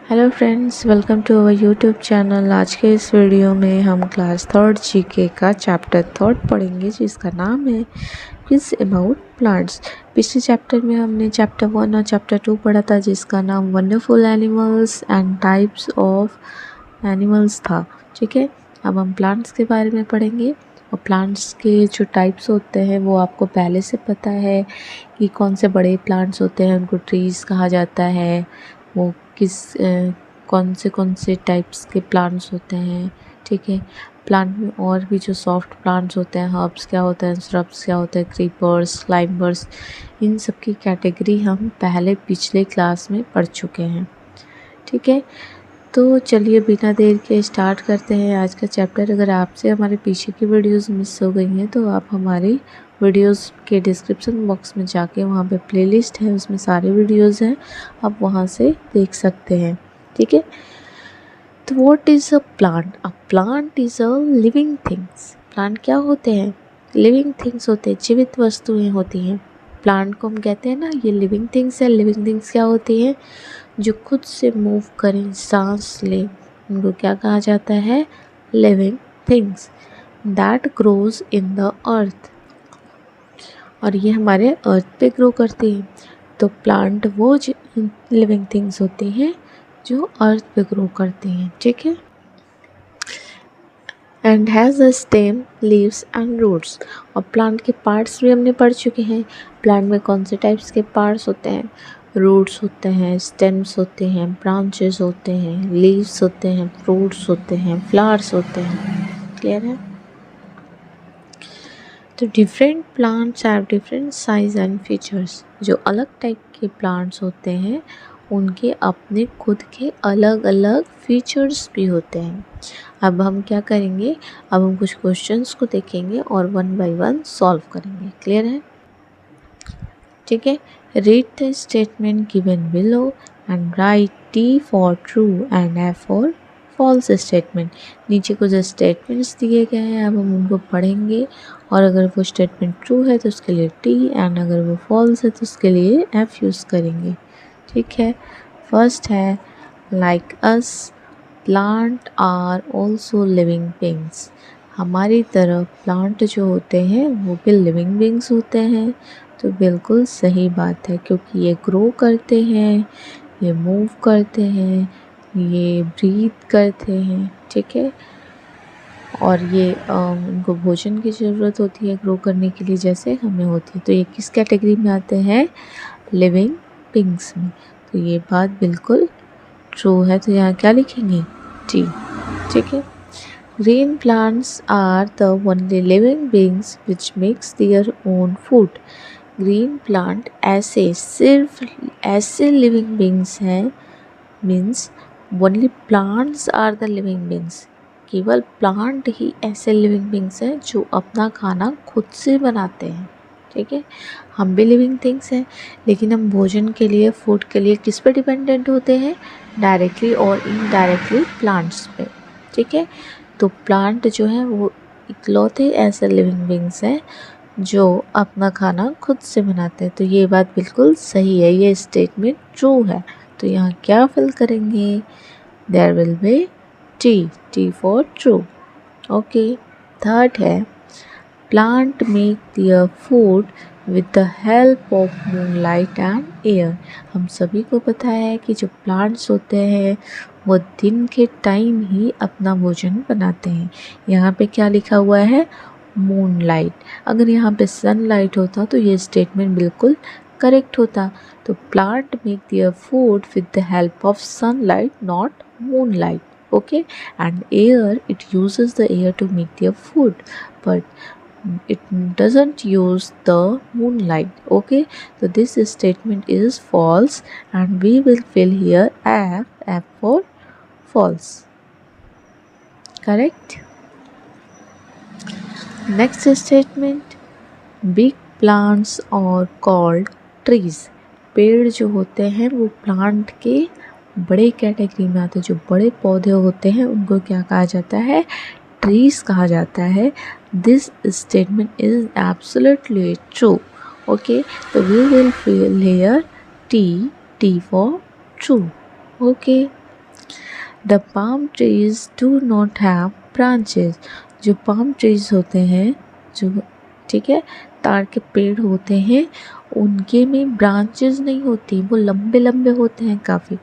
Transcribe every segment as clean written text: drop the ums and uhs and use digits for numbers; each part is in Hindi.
Hello friends, welcome to our YouTube channel. आज के इस वीडियो में हम क्लास थर्ड जीके का चैप्टर थर्ड पढ़ेंगे, जिसका नाम है क्विज अबाउट प्लांट्स। पिछले चैप्टर में हमने चैप्टर 1 और चैप्टर 2 पढ़ा था, जिसका नाम wonderful animals and types of animals था। ठीक है, अब हम प्लांट्स के बारे में पढ़ेंगे। और प्लांट्स के जो टाइप्स होते हैं वो आपको पहले से पता है कि कौन से बड़े प्लांट्स होते हैं, उनको ट्रीज़ कहा जाता है। वो कौन से टाइप्स के प्लांट्स होते हैं। ठीक है, प्लांट में और भी जो सॉफ्ट प्लांट्स होते हैं, हर्ब्स क्या होते हैं, श्रब्स क्या होते हैं, क्रीपर्स, क्लाइंबर्स, इन सब की कैटेगरी हम पहले पिछले क्लास में पढ़ चुके हैं। ठीक है, तो चलिए बिना देर के स्टार्ट करते हैं आज का चैप्टर। अगर आपसे हमारे पीछे की वीडियोस मिस हो गई हैं तो आप हमारी वीडियोस के डिस्क्रिप्शन बॉक्स में जाके वहाँ पे प्लेलिस्ट है, उसमें सारे वीडियोस हैं, आप वहाँ से देख सकते हैं। ठीक है, तो what is a plant? A plant is a living things. Plant क्या होते हैं? लिविंग थिंग्स होते हैं, जीवित वस्तुएं होती हैं। प्लांट को हम कहते हैं ना, ये लिविंग थिंग्स है। लिविंग थिंग्स क्या होती हैं? जो खुद से मूव करें, सांस ले, उनको क्या कहा जाता है? Living things. That grows in the earth. और ये हमारे अर्थ पे ग्रो करती हैं। तो प्लांट वो लिविंग थिंग्स होती हैं जो अर्थ पे ग्रो करती हैं। ठीक है, and has a stem, leaves and roots. और प्लांट के पार्ट्स भी हमने पढ़ चुके हैं। प्लांट में कौन से टाइप्स के पार्ट्स होते हैं? रूट्स होते हैं, स्टेम्स होते हैं, ब्रांचेस होते हैं, लीव्स होते हैं, फ्रूट्स होते हैं, फ्लावर्स होते हैं। क्लियर है? तो different plants have different size and features. जो अलग टाइप के प्लांट्स होते हैं उनके अपने खुद के अलग अलग फीचर्स भी होते हैं। अब हम क्या करेंगे, अब हम कुछ क्वेश्चंस को देखेंगे और वन बाय वन सॉल्व करेंगे। क्लियर है? ठीक है, read the statement given below and write T for true and F for false statement. नीचे कुछ स्टेटमेंट्स दिए गए हैं, अब हम उनको पढ़ेंगे और अगर वो स्टेटमेंट ट्रू है तो उसके लिए टी, एंड अगर वो फॉल्स है तो उसके लिए एफ यूज़ करेंगे। ठीक है, फर्स्ट है like us plant are also living beings. हमारी तरह प्लांट जो होते हैं वो भी लिविंग बींग्स होते हैं। तो बिल्कुल सही बात है, क्योंकि ये ग्रो करते हैं, ये मूव करते हैं, ये ब्रीथ करते हैं। ठीक है, और ये उनको भोजन की ज़रूरत होती है ग्रो करने के लिए, जैसे हमें होती है। तो ये किस कैटेगरी में आते हैं? लिविंग बींग्स में। तो ये बात बिल्कुल ट्रू है, तो यहाँ क्या लिखेंगे? टी। ठीक है, green plants are the only living beings which makes their own food. Green plant सिर्फ ऐसे लिविंग बींग्स हैं, means only plants are the living beings. केवल प्लांट ही ऐसे लिविंग बींग्स हैं जो अपना खाना खुद से बनाते हैं। ठीक है, हम भी लिविंग थिंग्स हैं, लेकिन हम भोजन के लिए, फूड के लिए किस पे डिपेंडेंट होते हैं? डायरेक्टली और इनडायरेक्टली प्लांट्स पे। ठीक है, तो प्लांट जो है वो इकलौते ऐसे लिविंग बींग्स हैं जो अपना खाना खुद से बनाते हैं। तो ये बात बिल्कुल सही है, ये स्टेटमेंट ट्रू है। तो यहाँ क्या फिल करेंगे? There will be T for true. Okay, third है plant make their food with the help of moonlight and air. हम सभी को पता है कि जो प्लांट्स होते हैं वो दिन के टाइम ही अपना भोजन बनाते हैं। यहाँ पे क्या लिखा हुआ है? मूनलाइट। अगर यहाँ पे सनलाइट होता तो ये स्टेटमेंट बिल्कुल करेक्ट होता। तो plant make their food with the help of sunlight, not moonlight. Okay, and air, it uses the air to make their food, but it doesn't use the moonlight. Okay, so this statement is false, and we will fill here F for false. Correct. Next statement, big plants are called trees. पेड़ जो होते हैं वो प्लांट के बड़े कैटेगरी में आते हैं। जो बड़े पौधे होते हैं उनको क्या कहा जाता है? ट्रीज कहा जाता है। This statement is absolutely true. Okay, तो we will fill here T for true. Okay, the palm trees do not have branches. जो पाम ट्रीज होते हैं, जो ठीक है ताड़ के पेड़ होते हैं, उनके में ब्रांचेस नहीं होती, वो लंबे लंबे होते हैं काफ़ी।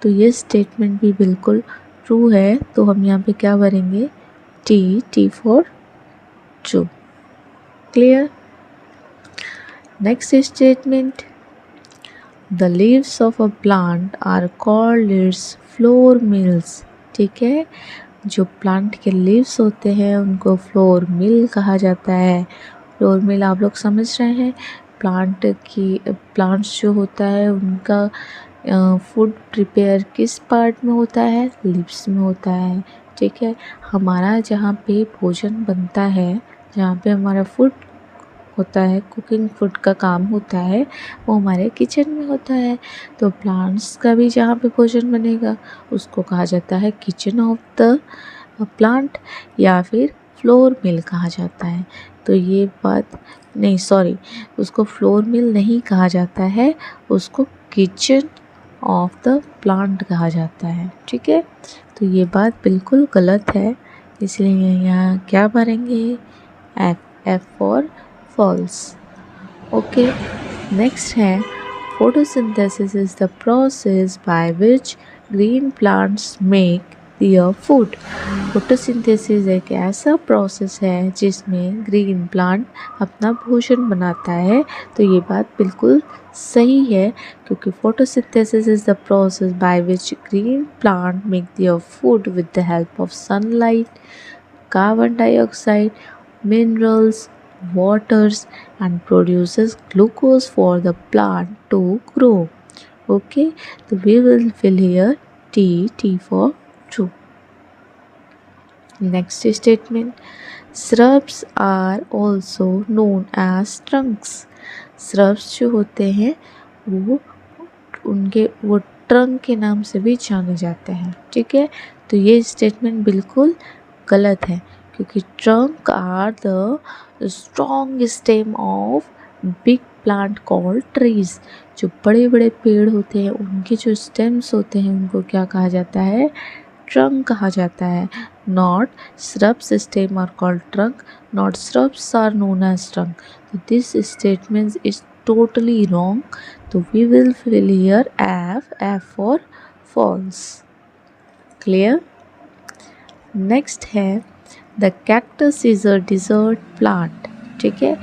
तो ये स्टेटमेंट भी बिल्कुल ट्रू है। तो हम यहाँ पे क्या भरेंगे, T for true. Clear. Next statement, the leaves of a plant are called its flour mills. ठीक है, जो प्लांट के लीव्स होते हैं उनको फ्लोर मिल कहा जाता है। फ्लोर मिल आप लोग समझ रहे हैं, प्लांट्स जो होता है उनका फूड प्रिपेयर किस पार्ट में होता है, लीव्स में होता है। ठीक है, हमारा जहाँ पे भोजन बनता है, जहाँ पे हमारा फूड होता है, कुकिंग फूड का काम होता है, वो हमारे किचन में होता है। तो प्लांट्स का भी जहाँ पे भोजन बनेगा उसको कहा जाता है किचन ऑफ द प्लांट, या फिर फ्लोर मिल कहा जाता है। तो ये बात नहीं, सॉरी, उसको फ्लोर मिल नहीं कहा जाता है, उसको किचन ऑफ द प्लांट कहा जाता है। ठीक है, तो ये बात बिल्कुल गलत है, इसलिए यहाँ क्या भरेंगे, F for false. Okay, next है, photosynthesis is the process by which green plants make their food. Photosynthesis एक ऐसा प्रोसेस है जिसमें ग्रीन प्लांट अपना भोजन बनाता है। तो ये बात बिल्कुल सही है, क्योंकि photosynthesis is the process by which green plant make their food with the help of sunlight, carbon dioxide, minerals, waters, and produces glucose for the plant to grow. Okay, so we will fill here T for true. Next statement, shrubs are also known as trunks. shrubs जो होते हैं वो ट्रंक के नाम से भी जाने जाते हैं। ठीक है, तो ये स्टेटमेंट बिल्कुल गलत है, क्योंकि trunk are the strong stem of big plant called trees. जो बड़े बड़े पेड़ होते हैं उनके जो स्टेम्स होते हैं उनको क्या कहा जाता है, ट्रंक कहा जाता है। Not shrubs stem are called trunk, not shrubs are known as trunk. तो this statement is totally wrong. So we will fill here F for false. Clear? Next है, the cactus is a desert plant. ठीक है,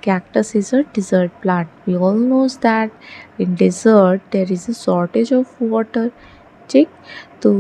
cactus is a desert plant. We all knows that in desert there is a shortage of water. ठीक, तो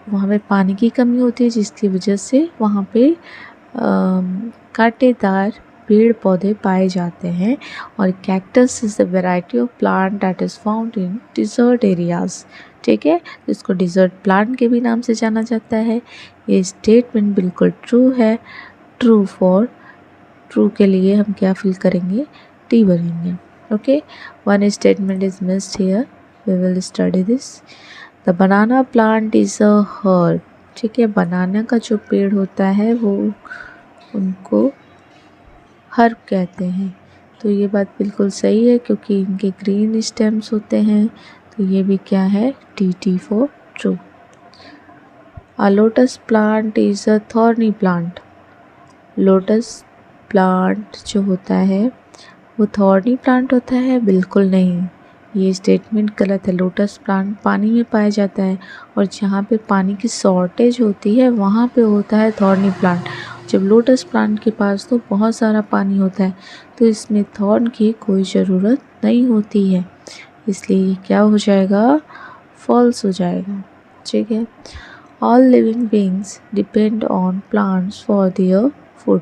वहाँ पे पानी की कमी होती है, जिसकी वजह से वहाँ पे कांटेदार पेड़ पौधे पाए जाते हैं। और cactus is the variety of plant that is found in desert areas. ठीक है, इसको डिज़र्ट प्लांट के भी नाम से जाना जाता है। ये स्टेटमेंट बिल्कुल ट्रू है। ट्रू फॉर ट्रू के लिए हम क्या फिल करेंगे, टी भरेंगे। Okay, one statement is missed here, we will study this. The banana plant is a herb. ठीक है, बनाना का जो पेड़ होता है वो उनको हर्ब कहते हैं। तो ये बात बिल्कुल सही है, क्योंकि इनके ग्रीन स्टेम्स होते हैं। तो ये भी क्या है, T for true. A lotus plant is a thorny plant. Lotus plant जो होता है वो थॉर्नी प्लांट होता है, बिल्कुल नहीं, ये स्टेटमेंट गलत है। लोटस प्लांट पानी में पाया जाता है, और जहाँ पे पानी की शॉर्टेज होती है वहाँ पे होता है थॉर्नी प्लांट। जब लोटस प्लांट के पास तो बहुत सारा पानी होता है, तो इसमें थॉर्न की कोई ज़रूरत नहीं होती है, इसलिए क्या हो जाएगा, फॉल्स हो जाएगा। ठीक है, all living beings depend on plants for their food.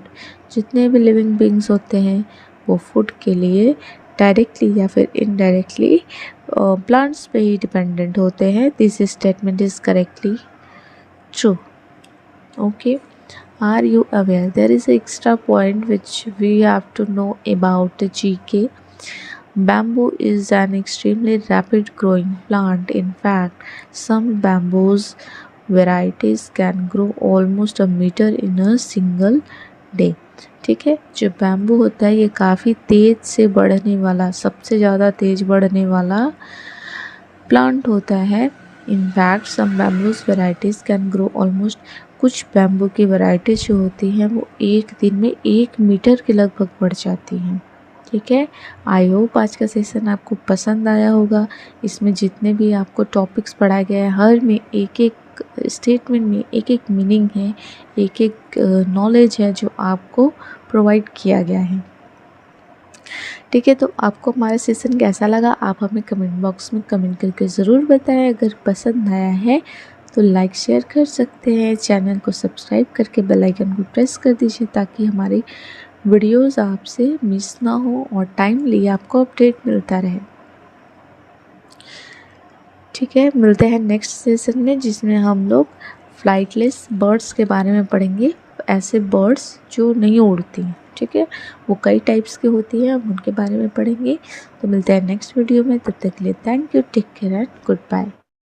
जितने भी लिविंग बींग्स होते हैं वो फूड के लिए डायरेक्टली या फिर इनडायरेक्टली प्लांट्स पे ही डिपेंडेंट होते हैं। This statement is correctly true. Okay, are you aware there is an extra point which we have to know about the GK? Bamboo is an extremely rapid growing plant. In fact, some bamboos varieties can grow almost a meter in a single day. ठीक है, जो बैम्बू होता है ये काफ़ी तेज़ से बढ़ने वाला, सबसे ज़्यादा तेज़ बढ़ने वाला प्लांट होता है। In fact some bamboos varieties can grow almost, कुछ बैम्बू की वैरायटीज जो होती हैं वो एक दिन में 1 मीटर के लगभग बढ़ जाती हैं। ठीक है, आई होप आज का सेशन आपको पसंद आया होगा। इसमें जितने भी आपको टॉपिक्स पढ़ाए गए हैं हर में एक एक स्टेटमेंट में एक एक मीनिंग है, एक एक नॉलेज है जो आपको प्रोवाइड किया गया है। ठीक है, तो आपको हमारा सेशन कैसा लगा आप हमें कमेंट बॉक्स में कमेंट करके ज़रूर बताएं। अगर पसंद आया है तो लाइक शेयर कर सकते हैं, चैनल को सब्सक्राइब करके बेल आइकन को प्रेस कर दीजिए ताकि हमारी वीडियोस आपसे मिस ना हो और टाइमली आपको अपडेट मिलता रहे। ठीक है, मिलते हैं नेक्स्ट सेशन में जिसमें हम लोग फ्लाइटलेस बर्ड्स के बारे में पढ़ेंगे, ऐसे बर्ड्स जो नहीं उड़ती हैं। ठीक है, वो कई टाइप्स की होती हैं, हम उनके बारे में पढ़ेंगे। तो मिलते हैं नेक्स्ट वीडियो में, तब तक के लिए thank you, take care and good bye.